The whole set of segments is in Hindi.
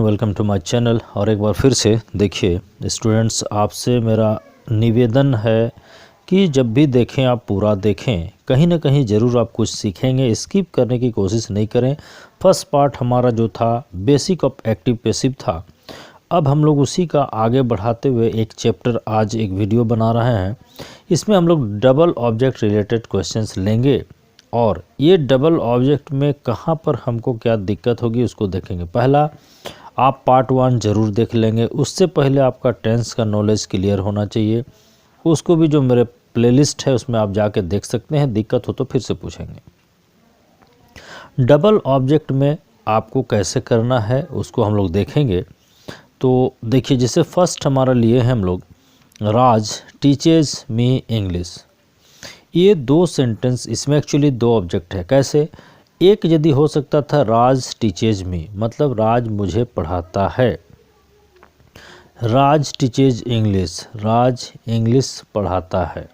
Welcome to my channel. और एक बार फिर से देखिए स्टूडेंट्स, आपसे मेरा निवेदन है कि जब भी देखें आप पूरा देखें, कहीं ना कहीं ज़रूर आप कुछ सीखेंगे। स्किप करने की कोशिश नहीं करें। फर्स्ट पार्ट हमारा जो था बेसिक ऑफ एक्टिव पैसिव था, अब हम लोग उसी का आगे बढ़ाते हुए एक चैप्टर आज एक वीडियो बना रहे हैं। इसमें हम लोग डबल ऑब्जेक्ट रिलेटेड क्वेश्चंस लेंगे और ये डबल ऑब्जेक्ट में कहाँ पर हमको क्या दिक्कत होगी उसको देखेंगे। पहला आप पार्ट 1 ज़रूर देख लेंगे, उससे पहले आपका टेंस का नॉलेज क्लियर होना चाहिए। उसको भी जो मेरे प्लेलिस्ट है उसमें आप जाके देख सकते हैं, दिक्कत हो तो फिर से पूछेंगे। डबल ऑब्जेक्ट में आपको कैसे करना है उसको हम लोग देखेंगे। तो देखिए, जैसे फर्स्ट हमारा लिए हैं हम लोग, राज टीचेज मी इंग्लिश। ये दो सेंटेंस, इसमें एक्चुअली दो ऑब्जेक्ट है। कैसे? एक यदि हो सकता था राज टीचेज मी, मतलब राज मुझे पढ़ाता है। राज टीचेज इंग्लिश, राज इंग्लिश पढ़ाता है।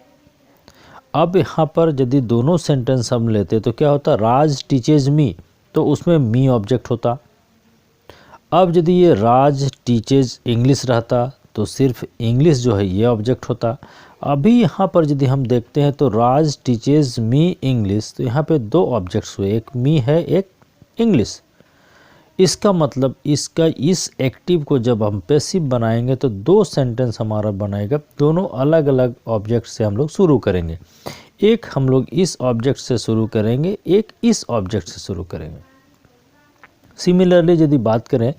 अब यहाँ पर यदि दोनों सेंटेंस हम लेते तो क्या होता? राज टीचेज मी, तो उसमें मी ऑब्जेक्ट होता। अब यदि ये राज टीचेज इंग्लिश रहता तो सिर्फ इंग्लिश जो है ये ऑब्जेक्ट होता। अभी यहाँ पर यदि हम देखते हैं तो राज टीचेज मी इंग्लिश, तो यहाँ पे दो ऑब्जेक्ट्स हुए, एक मी है एक इंग्लिश। इसका मतलब इसका इस एक्टिव को जब हम पैसिव बनाएंगे तो दो सेंटेंस हमारा बनाएगा। दोनों अलग अलग ऑब्जेक्ट से हम लोग शुरू करेंगे। एक हम लोग इस ऑब्जेक्ट से शुरू करेंगे, एक इस ऑब्जेक्ट से शुरू करेंगे। सिमिलरली यदि बात करें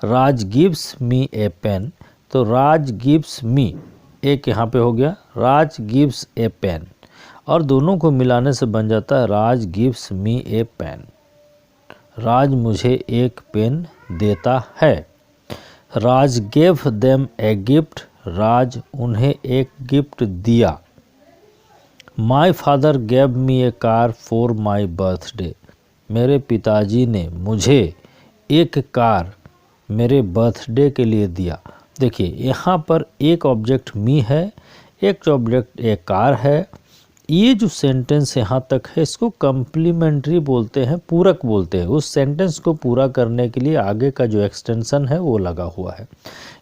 राज गिव्स मी ए पेन, तो राज गिव्स मी एक यहाँ पे हो गया, राज गिव्स ए पेन, और दोनों को मिलाने से बन जाता है राज गिव्स मी ए पेन। राज मुझे एक पेन देता है। राज गेव देम ए गिफ्ट, राज उन्हें एक गिफ्ट दिया। My father gave me A car for my birthday, मेरे पिताजी ने मुझे एक कार मेरे बर्थडे के लिए दिया। देखिए यहाँ पर एक ऑब्जेक्ट मी है, एक ऑब्जेक्ट एक कार है। ये जो सेंटेंस यहाँ तक है इसको कम्प्लीमेंट्री बोलते हैं, पूरक बोलते हैं। उस सेंटेंस को पूरा करने के लिए आगे का जो एक्सटेंशन है वो लगा हुआ है,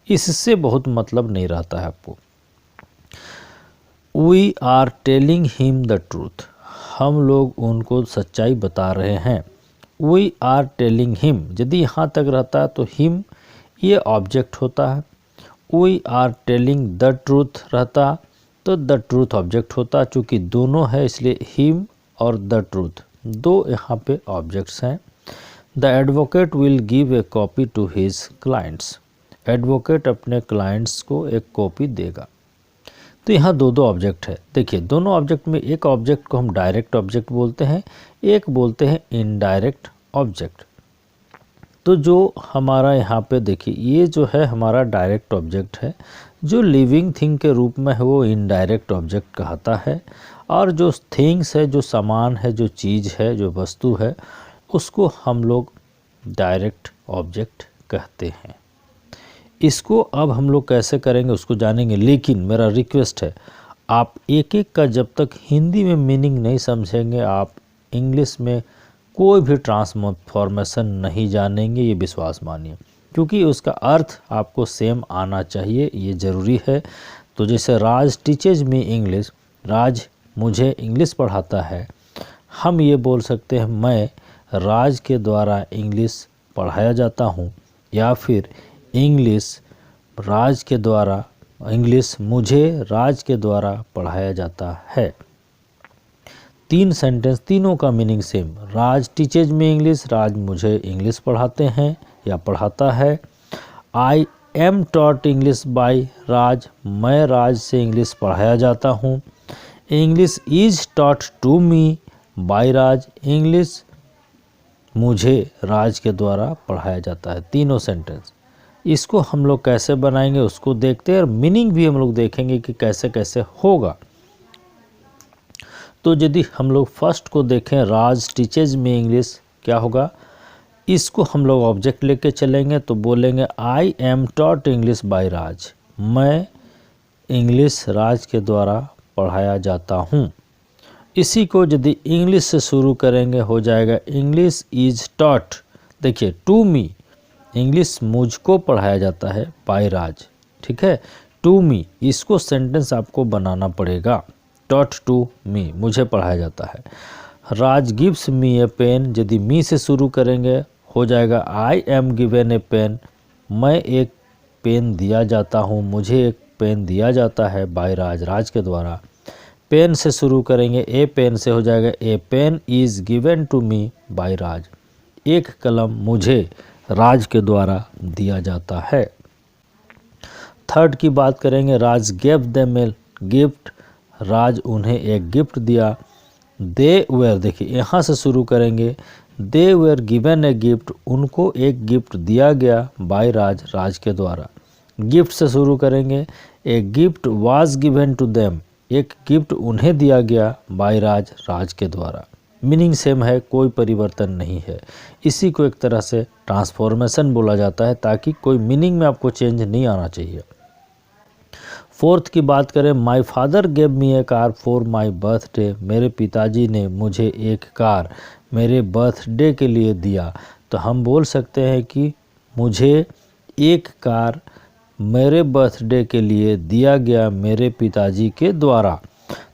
इससे बहुत मतलब नहीं रहता है आपको। We are telling him the truth, हम लोग उनको सच्चाई बता रहे हैं। वी आर टेलिंग हिम, यदि यहाँ तक रहता है तो हिम ये ऑब्जेक्ट होता है। We are telling the truth रहता तो द ट्रूथ ऑब्जेक्ट होता। चूँकि दोनों है इसलिए हिम और द ट्रूथ दो यहाँ पे ऑब्जेक्ट्स हैं। The advocate will give a copy to his clients, advocate अपने क्लाइंट्स को एक कॉपी देगा। तो यहाँ दो दो ऑब्जेक्ट है। देखिए दोनों ऑब्जेक्ट में एक ऑब्जेक्ट को हम डायरेक्ट ऑब्जेक्ट बोलते हैं, एक बोलते हैं इनडायरेक्ट ऑब्जेक्ट। तो जो हमारा यहाँ पे देखिए ये जो है हमारा डायरेक्ट ऑब्जेक्ट है, जो लिविंग थिंग के रूप में है वो इनडायरेक्ट ऑब्जेक्ट कहता है, और जो थिंग्स है, जो सामान है, जो चीज़ है, जो वस्तु है, उसको हम लोग डायरेक्ट ऑब्जेक्ट कहते हैं। इसको अब हम लोग कैसे करेंगे उसको जानेंगे, लेकिन मेरा रिक्वेस्ट है आप एक एक का जब तक हिंदी में मीनिंग नहीं समझेंगे आप इंग्लिश में कोई भी ट्रांसफॉर्मेशन नहीं जानेंगे, ये विश्वास मानिए, क्योंकि उसका अर्थ आपको सेम आना चाहिए, ये ज़रूरी है। तो जैसे राज टीचेज मी इंग्लिश, राज मुझे इंग्लिश पढ़ाता है, हम ये बोल सकते हैं मैं राज के द्वारा इंग्लिश पढ़ाया जाता हूँ, या फिर इंग्लिश राज के द्वारा, इंग्लिश मुझे राज के द्वारा पढ़ाया जाता है। तीन सेंटेंस, तीनों का meaning same. Raj teaches me English, Raj मुझे इंग्लिश पढ़ाते हैं या पढ़ाता है। I am taught English by Raj, मैं राज से इंग्लिश पढ़ाया जाता हूँ। English is taught to me by Raj, English मुझे राज के द्वारा पढ़ाया जाता है। तीनों सेंटेंस, इसको हम लोग कैसे बनाएंगे उसको देखते हैं, और मीनिंग भी हम लोग देखेंगे कि कैसे कैसे होगा। तो यदि हम लोग फर्स्ट को देखें, राज टीचेज मी इंग्लिश, क्या होगा? इसको हम लोग ऑब्जेक्ट लेके चलेंगे तो बोलेंगे I am taught English by Raj, मैं इंग्लिश राज के द्वारा पढ़ाया जाता हूँ। इसी को यदि इंग्लिश से शुरू करेंगे हो जाएगा इंग्लिश इज टॉट, देखिए टू मी, इंग्लिश मुझको पढ़ाया जाता है बाय राज, ठीक है। टू मी, इसको सेंटेंस आपको बनाना पड़ेगा, टॉट टू मी, मुझे पढ़ाया जाता है। राज गिव्स मी ए पेन, यदि मी से शुरू करेंगे हो जाएगा I am given a pen, मैं एक पेन दिया जाता हूँ, मुझे एक पेन दिया जाता है बाय राज, राज के द्वारा। पेन से शुरू करेंगे, ए पेन से हो जाएगा a pen is given to me by Raj, एक कलम मुझे राज के द्वारा दिया जाता है। थर्ड की बात करेंगे, राज गेव देम ए गिफ्ट, राज उन्हें एक गिफ्ट दिया। दे वेयर, देखिए यहाँ से शुरू करेंगे, दे वेयर गिवन ए गिफ्ट, उनको एक गिफ्ट दिया गया बाय राज, राज के द्वारा। गिफ्ट से शुरू करेंगे, a gift was given to them, एक गिफ्ट उन्हें दिया गया बाय राज, राज के द्वारा। मीनिंग सेम है, कोई परिवर्तन नहीं है। इसी को एक तरह से ट्रांसफॉर्मेशन बोला जाता है, ताकि कोई मीनिंग में आपको चेंज नहीं आना चाहिए। फोर्थ की बात करें, my father gave me A car for my birthday, मेरे पिताजी ने मुझे एक कार मेरे बर्थडे के लिए दिया। तो हम बोल सकते हैं कि मुझे एक कार मेरे बर्थडे के लिए दिया गया मेरे पिताजी के द्वारा।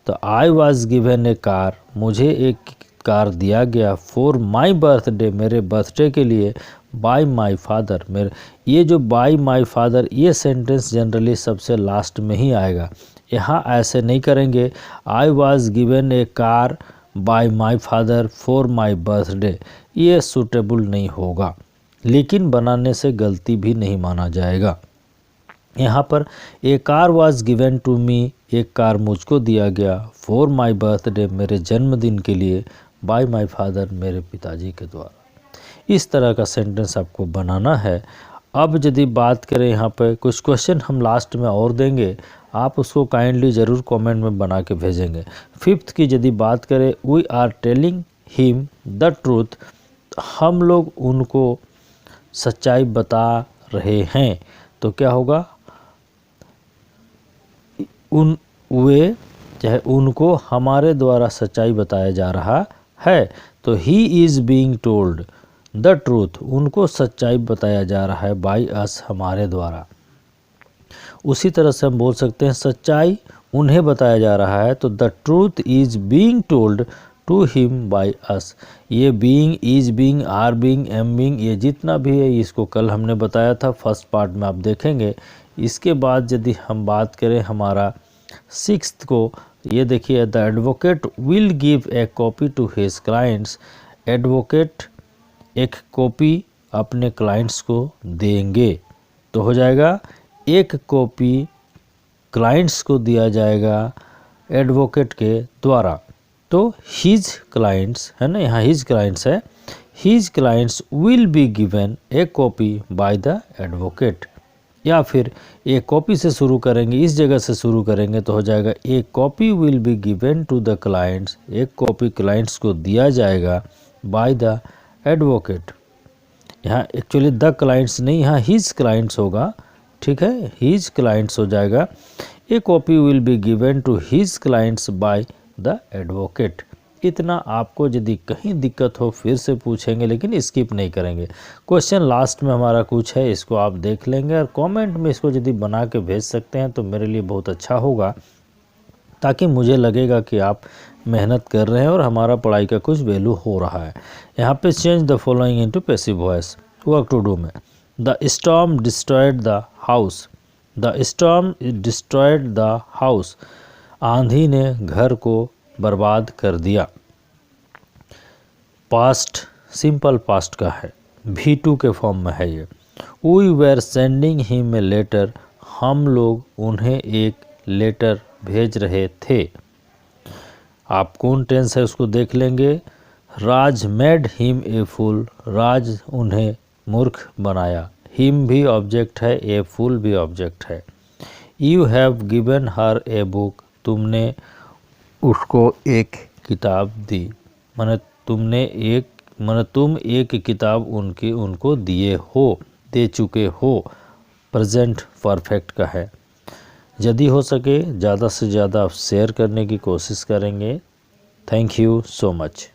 तो I was given A car, मुझे एक कार दिया गया फॉर माई बर्थडे, मेरे बर्थडे के लिए, बाय माई फादर, मेरे, ये जो बाय माई फादर ये सेंटेंस जनरली सबसे लास्ट में ही आएगा। यहाँ ऐसे नहीं करेंगे, I was given A car bye my father for my birthday, ये सूटेबल नहीं होगा, लेकिन बनाने से गलती भी नहीं माना जाएगा। यहाँ पर a car was given to me, एक कार मुझको दिया गया, फॉर माई बर्थडे, मेरे जन्मदिन के लिए, बाय माई फादर, मेरे पिताजी के द्वारा। इस तरह का सेंटेंस आपको बनाना है। अब यदि बात करें, यहाँ पर कुछ क्वेश्चन हम लास्ट में और देंगे, आप उसको काइंडली ज़रूर कमेंट में बना के भेजेंगे। फिफ्थ की यदि बात करें, we are telling him the truth, हम लोग उनको सच्चाई बता रहे हैं। तो क्या होगा, वे चाहे उनको हमारे द्वारा सच्चाई बताया जा रहा है। तो he is being told the truth, उनको सच्चाई बताया जा रहा है बाय अस, हमारे द्वारा। उसी तरह से हम बोल सकते हैं सच्चाई उन्हें बताया जा रहा है, तो the truth is being told to him by us. ये being, is being, are being, am being, ये जितना भी है इसको कल हमने बताया था, फर्स्ट पार्ट में आप देखेंगे। इसके बाद यदि हम बात करें हमारा सिक्स्थ को, ये देखिए, the advocate will give a copy to his clients, advocate एक कॉपी अपने क्लाइंट्स को देंगे। तो हो जाएगा एक कॉपी क्लाइंट्स को दिया जाएगा एडवोकेट के द्वारा। तो हिज क्लाइंट्स है ना, यहाँ हिज क्लाइंट्स है, his clients will be given A copy bye the advocate. या फिर एक कॉपी से शुरू करेंगे, इस जगह से शुरू करेंगे तो हो जाएगा a copy will be given to the clients, एक कॉपी क्लाइंट्स को दिया जाएगा बाय द एडवोकेट। यहाँ एक्चुअली द क्लाइंट्स नहीं, यहाँ हिज क्लाइंट्स होगा, ठीक है, हिज क्लाइंट्स हो जाएगा। A copy will be given to his clients by the advocate. इतना आपको यदि कहीं दिक्कत हो फिर से पूछेंगे, लेकिन स्किप नहीं करेंगे। क्वेश्चन लास्ट में हमारा कुछ है, इसको आप देख लेंगे और कमेंट में इसको यदि बना के भेज सकते हैं तो मेरे लिए बहुत अच्छा होगा, ताकि मुझे लगेगा कि आप मेहनत कर रहे हैं और हमारा पढ़ाई का कुछ वैल्यू हो रहा है। यहाँ पे change the following into passive voice, work to do में। The storm destroyed the house, the storm destroyed the house, आंधी ने घर को बर्बाद कर दिया। पास्ट सिंपल पास्ट का है, V2 के फॉर्म में है ये। We were sending him a letter, हम लोग उन्हें एक लेटर भेज रहे थे। आप कौन टेंस है उसको देख लेंगे। राज मेड हिम ए फूल, राज उन्हें मूर्ख बनाया। हिम भी ऑब्जेक्ट है, ए फूल भी ऑब्जेक्ट है। You have given her a book, तुमने उसको एक किताब दी, माने तुम एक किताब उनको दिए हो, दे चुके हो। प्रेजेंट परफेक्ट का है। यदि हो सके ज़्यादा से ज़्यादा शेयर करने की कोशिश करेंगे। Thank you so much.